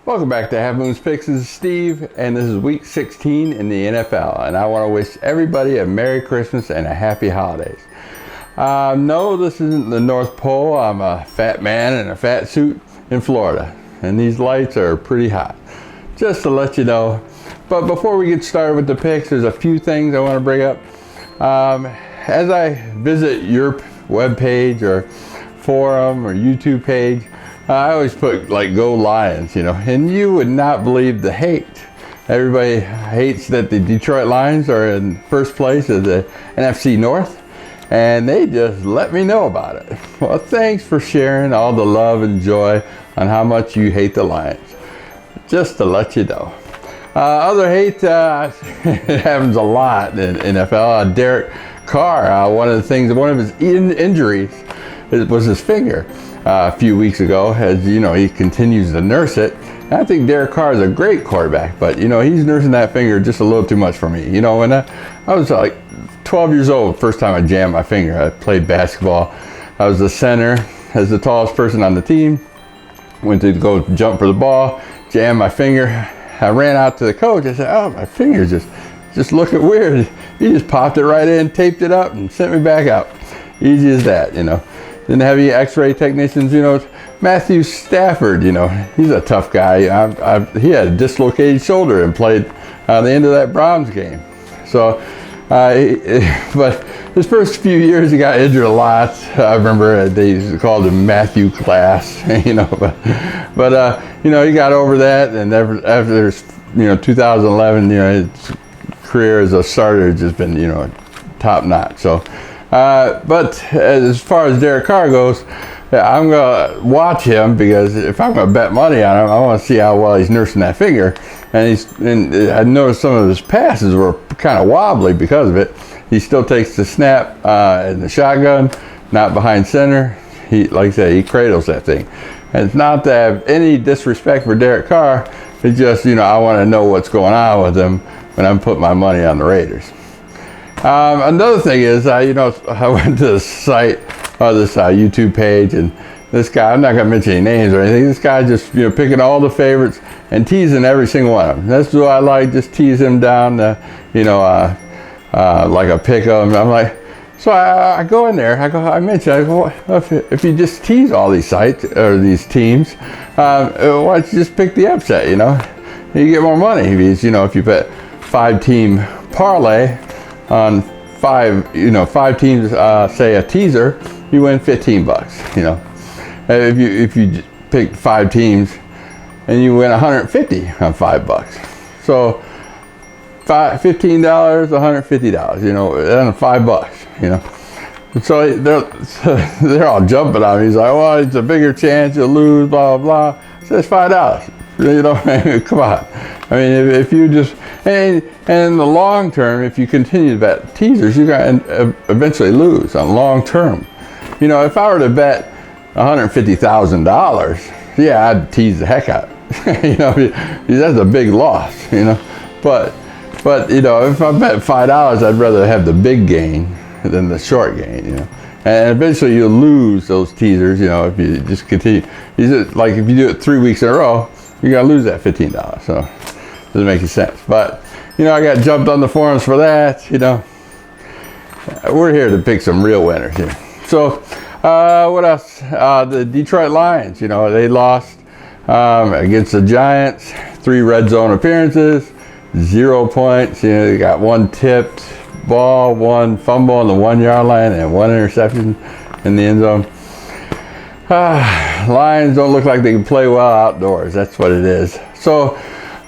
Welcome back to Half Moon's Picks. This is Steve, and this is week 16 in the NFL, and I want to wish everybody a Merry Christmas and a Happy Holidays. No, this isn't the North Pole. I'm a fat man in a fat suit in Florida, and these lights are pretty hot, just to let you know. But before we get started with the picks, there's a few things I want to bring up. As I visit your webpage or forum or YouTube page, I always put like "Go Lions," and you would not believe the hate. Everybody hates that the Detroit Lions are in first place of the NFC North, and they just let me know about it. Well, thanks for sharing all the love and joy on how much you hate the Lions, just to let you know. Other hate, it happens a lot in NFL. Derek Carr, one of his injuries was his finger. A few weeks ago, as you know, he continues to nurse it. And I think Derek Carr is a great quarterback, but he's nursing that finger just a little too much for me. When I was like 12 years old, first time I jammed my finger. I played basketball. I was the center, as the tallest person on the team. Went to go jump for the ball, jammed my finger. I ran out to the coach. I said, "Oh, my finger's just looking weird." He just popped it right in, taped it up, and sent me back out. Easy as that, Didn't have any x-ray technicians, Matthew Stafford, he's a tough guy. He had a dislocated shoulder and played the end of that Browns game. So, but his first few years he got injured a lot. I remember they called him Matthew Class, but he got over that, and after 2011, his career as a starter has just been, top notch. So. But as far as Derek Carr goes, I'm going to watch him, because if I'm going to bet money on him, I want to see how well he's nursing that finger. And I noticed some of his passes were kind of wobbly because of it. He still takes the snap in the shotgun, not behind center. Like I said, he cradles that thing. And it's not to have any disrespect for Derek Carr. It's just, I want to know what's going on with him when I'm putting my money on the Raiders. Another thing is, I went to this site, this YouTube page, and this guy, I'm not going to mention any names or anything, this guy just, picking all the favorites and teasing every single one of them. That's what I like, just tease him down, like a pick 'em. I'm like, so I go in there, I go, if you just tease all these sites, or these teams, why don't you just pick the upset, You get more money, if you bet 5-team parlay, on five teams, say a teaser, you win $15. If you pick 5 teams and you win $150 on $5. So $15, $150, and $5. So they're all jumping on me. He's like, well, it's a bigger chance you'll lose, blah blah blah. So it's $5. Come on. I mean, if you just, and in the long term, if you continue to bet teasers, you're going to eventually lose on long term. If I were to bet $150,000, yeah, I'd tease the heck out. That's a big loss. But if I bet $5, I'd rather have the big gain than the short gain. And eventually you'll lose those teasers. If you just continue. Like if you do it 3 weeks in a row, you're gonna lose that $15. So it doesn't make any sense. But I got jumped on the forums for that. We're here to pick some real winners here. So what else? The Detroit Lions. They lost against the Giants. 3 red zone appearances, 0 points. They got 1 tipped ball, 1 fumble on the 1-yard line, and 1 interception in the end zone. Lions don't look like they can play well outdoors. That's what it is. So,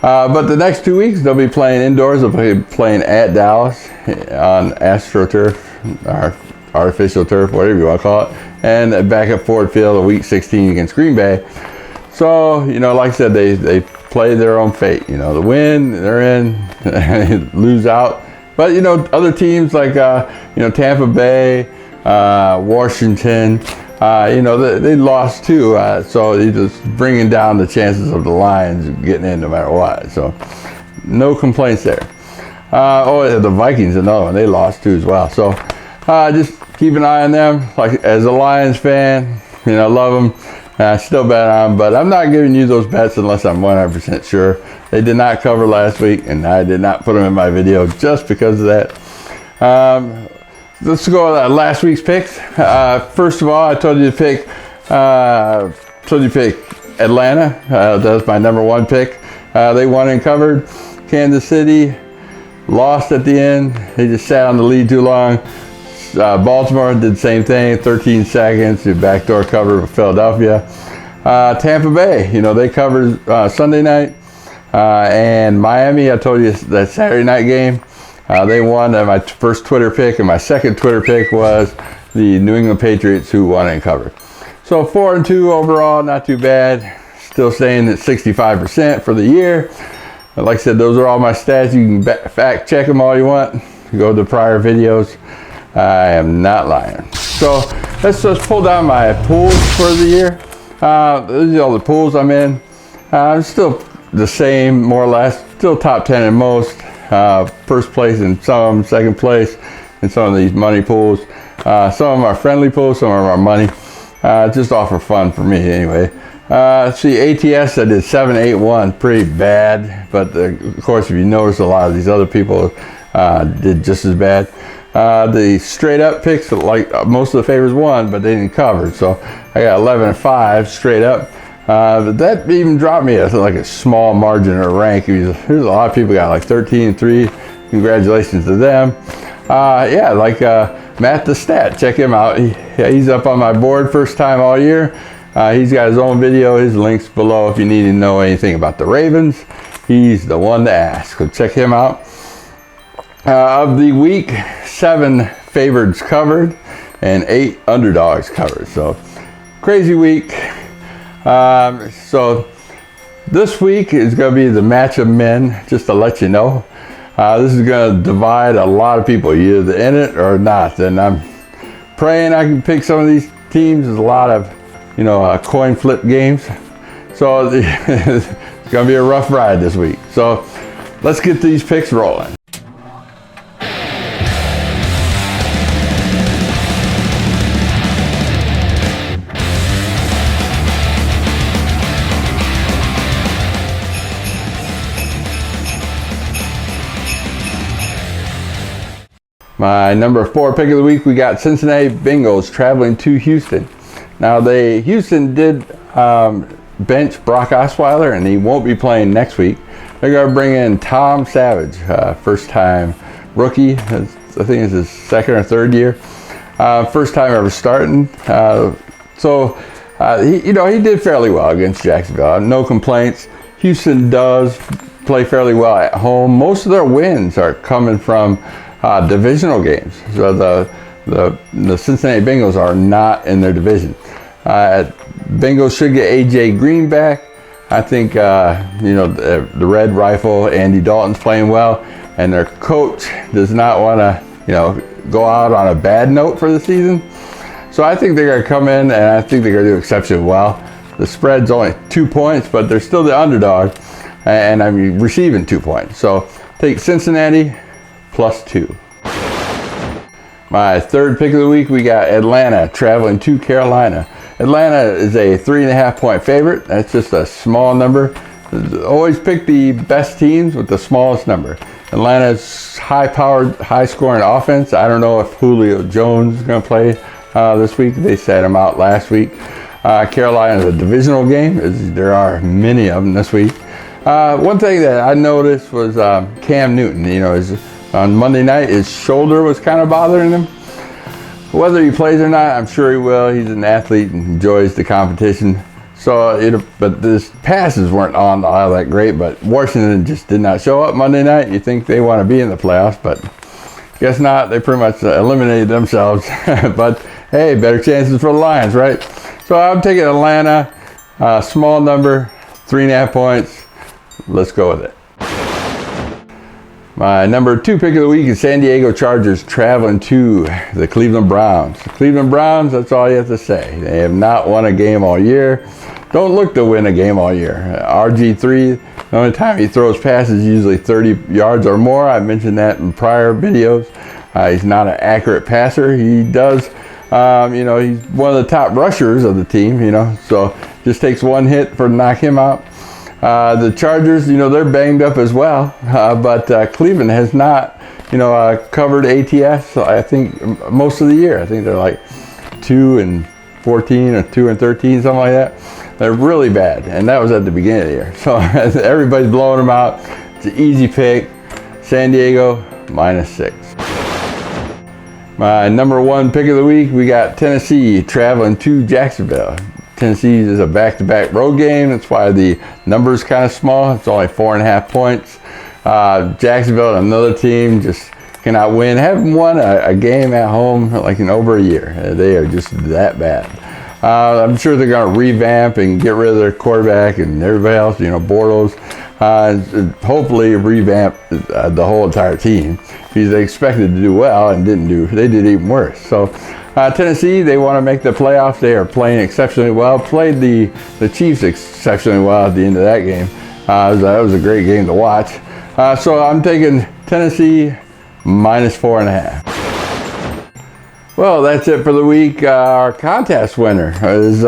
but the next 2 weeks they'll be playing indoors. They'll be playing at Dallas on AstroTurf, or artificial turf, whatever you want to call it, and back at Ford Field in week 16 against Green Bay. So, like I said, they play their own fate. The win, they're in. Lose out. But other teams like Tampa Bay, Washington, they lost too. So you're just bringing down the chances of the Lions getting in no matter what. So no complaints there. The Vikings, another one, they lost too as well. So just keep an eye on them. Like as a Lions fan, love them. I still bet on them, but I'm not giving you those bets unless I'm 100% sure. They did not cover last week, and I did not put them in my video just because of that. Let's go with last week's picks. First of all, I told you to pick Atlanta. That was my number one pick. They won and covered. Kansas City lost at the end. They just sat on the lead too long. Baltimore did the same thing, 13 seconds, the backdoor cover with Philadelphia. Tampa Bay, they covered Sunday night. And Miami, I told you that Saturday night game, they won. My first Twitter pick, and my second Twitter pick was the New England Patriots, who won and covered. So 4-2 overall, not too bad. Still staying at 65% for the year. But like I said, those are all my stats. You can fact check them all you want. Go to the prior videos. I am not lying. So let's just pull down my pools for the year. These are all the pools I'm in. I'm still the same, more or less. Still top 10 in most. First place in some, second place in some of these money pools. Some of them are friendly pools, some of them are money. Just all for fun for me anyway. Let's see, ATS, I did 7-8-1, pretty bad. But of course, if you notice, a lot of these other people did just as bad. The straight up picks, like most of the favorites won, but they didn't cover. So I got 11-5 straight up. That even dropped me like a small margin or rank. There's a lot of people got like 13-3. Congratulations to them. Yeah, like Matt the Stat, check him out. He's up on my board first time all year. He's got his own video. His link's below if you need to know anything about the Ravens. He's the one to ask. So check him out. Of the week, 7 favorites covered and 8 underdogs covered. So crazy week. So this week is going to be the match of men, just to let you know. This is going to divide a lot of people. You're either in it or not. And I'm praying I can pick some of these teams. There's a lot of, coin flip games. So it's going to be a rough ride this week. So let's get these picks rolling. My number 4 pick of the week, we got Cincinnati Bengals traveling to Houston. Now, Houston did bench Brock Osweiler, and he won't be playing next week. They're going to bring in Tom Savage, first-time rookie. I think it's his second or third year. First time ever starting. He did fairly well against Jacksonville. No complaints. Houston does play fairly well at home. Most of their wins are coming from divisional games. So the Cincinnati Bengals are not in their division. Bengals should get AJ Green back. I think the Red Rifle, Andy Dalton's playing well, and their coach does not want to go out on a bad note for the season. So I think they're going to come in, and I think they're going to do exceptionally well. The spread's only 2 points, but they're still the underdog, and I'm receiving 2 points. So take Cincinnati +2. My third pick of the week, we got Atlanta traveling to Carolina. Atlanta is a 3.5 point favorite. That's just a small number. Always pick the best teams with the smallest number. Atlanta's high-powered, high-scoring offense. I don't know if Julio Jones is going to play this week. They sat him out last week. Carolina is a divisional game. There are many of them this week. One thing that I noticed was Cam Newton. On Monday night, his shoulder was kind of bothering him. Whether he plays or not, I'm sure he will. He's an athlete and enjoys the competition. But his passes weren't on all that great. But Washington just did not show up Monday night. You think they want to be in the playoffs, but guess not. They pretty much eliminated themselves. But hey, better chances for the Lions, right? So I'm taking Atlanta, small number, 3.5 points. Let's go with it. My number 2 pick of the week is San Diego Chargers traveling to the Cleveland Browns. The Cleveland Browns, that's all you have to say. They have not won a game all year. Don't look to win a game all year. RG3, the only time he throws passes is usually 30 yards or more. I mentioned that in prior videos. He's not an accurate passer. He does You know, he's one of the top rushers of the team, you know, so just takes one hit for to knock him out. The Chargers, you know, they're banged up as well, but Cleveland has not, you know, covered ATS, I think, most of the year. I think they're like 2-14 or 2-13, something like that. They're really bad, and that was at the beginning of the year. So everybody's blowing them out. It's an easy pick. San Diego, -6. My number one pick of the week, we got Tennessee traveling to Jacksonville. Tennessee is a back-to-back road game. That's why the number's kind of small. It's only 4.5 points. Jacksonville, another team, just cannot win. Haven't won a game at home like in over a year. They are just that bad. I'm sure they're going to revamp and get rid of their quarterback and everybody else, you know, Bortles. Hopefully revamp the whole entire team, because they expected to do well and didn't do. They did even worse. So Tennessee, they want to make the playoffs. They are playing exceptionally well. Played the Chiefs exceptionally well at the end of that game. That was a great game to watch. So I'm taking Tennessee -4.5. Well, that's it for the week. Our contest winner is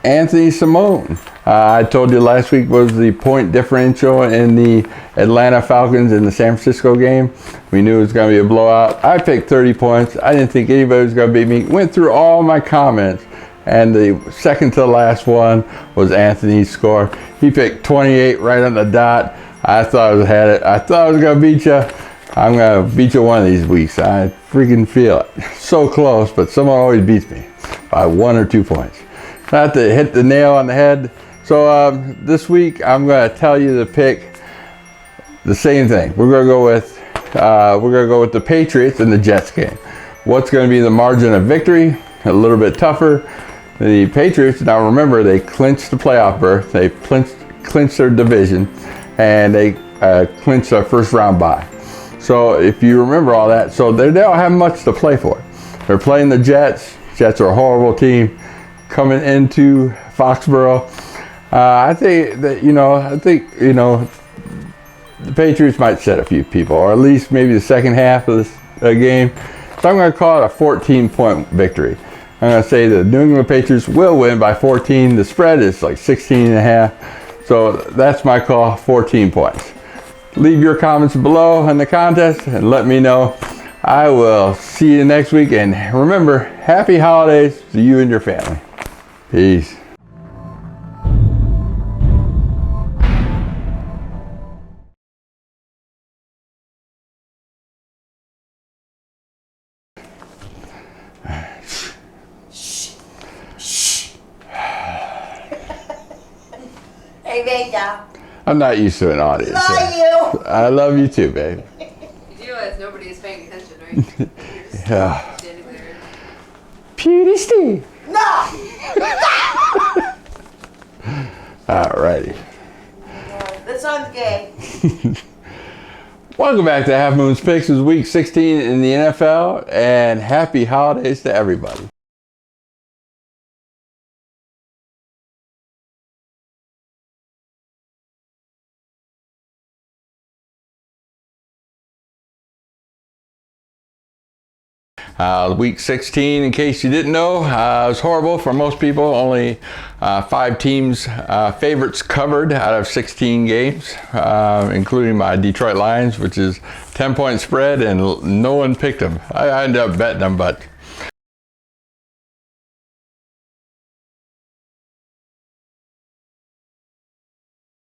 Anthony Simone. I told you last week was the point differential in the Atlanta Falcons in the San Francisco game. We knew it was going to be a blowout. I picked 30 points. I didn't think anybody was going to beat me. Went through all my comments, and the second to the last one was Anthony's score. He picked 28 right on the dot. I thought I had it. I thought I was going to beat you. I'm going to beat you one of these weeks. I freaking feel it. So close, but someone always beats me by 1 or 2 points. Not to hit the nail on the head. So this week I'm going to tell you to pick the same thing. We're going to go with the Patriots and the Jets game. What's going to be the margin of victory? A little bit tougher. The Patriots, now remember, they clinched the playoff berth. They clinched their division, and they clinched their first round bye. So if you remember all that, so they don't have much to play for. They're playing the Jets. Jets are a horrible team coming into Foxborough. I think that, the Patriots might set a few people, or at least maybe the second half of this game. So I'm going to call it a 14-point victory. I'm going to say the New England Patriots will win by 14. The spread is like 16.5. So that's my call, 14 points. Leave your comments below in the contest and let me know. I will see you next week. And remember, happy holidays to you and your family. Peace. Hey, Vega. I'm not used to an audience. Love you. I love you too, babe. You do realize nobody is paying attention, right? Yeah. Standing there. Beauty Steve. No. Alrighty. That sounds gay. Welcome back to Half Moon's Picks. It's week 16 in the NFL, and happy holidays to everybody. Week 16, in case you didn't know, was horrible for most people. Only 5 teams favorites covered out of 16 games, including my Detroit Lions, which is 10-point spread, and no one picked them. I ended up betting them, but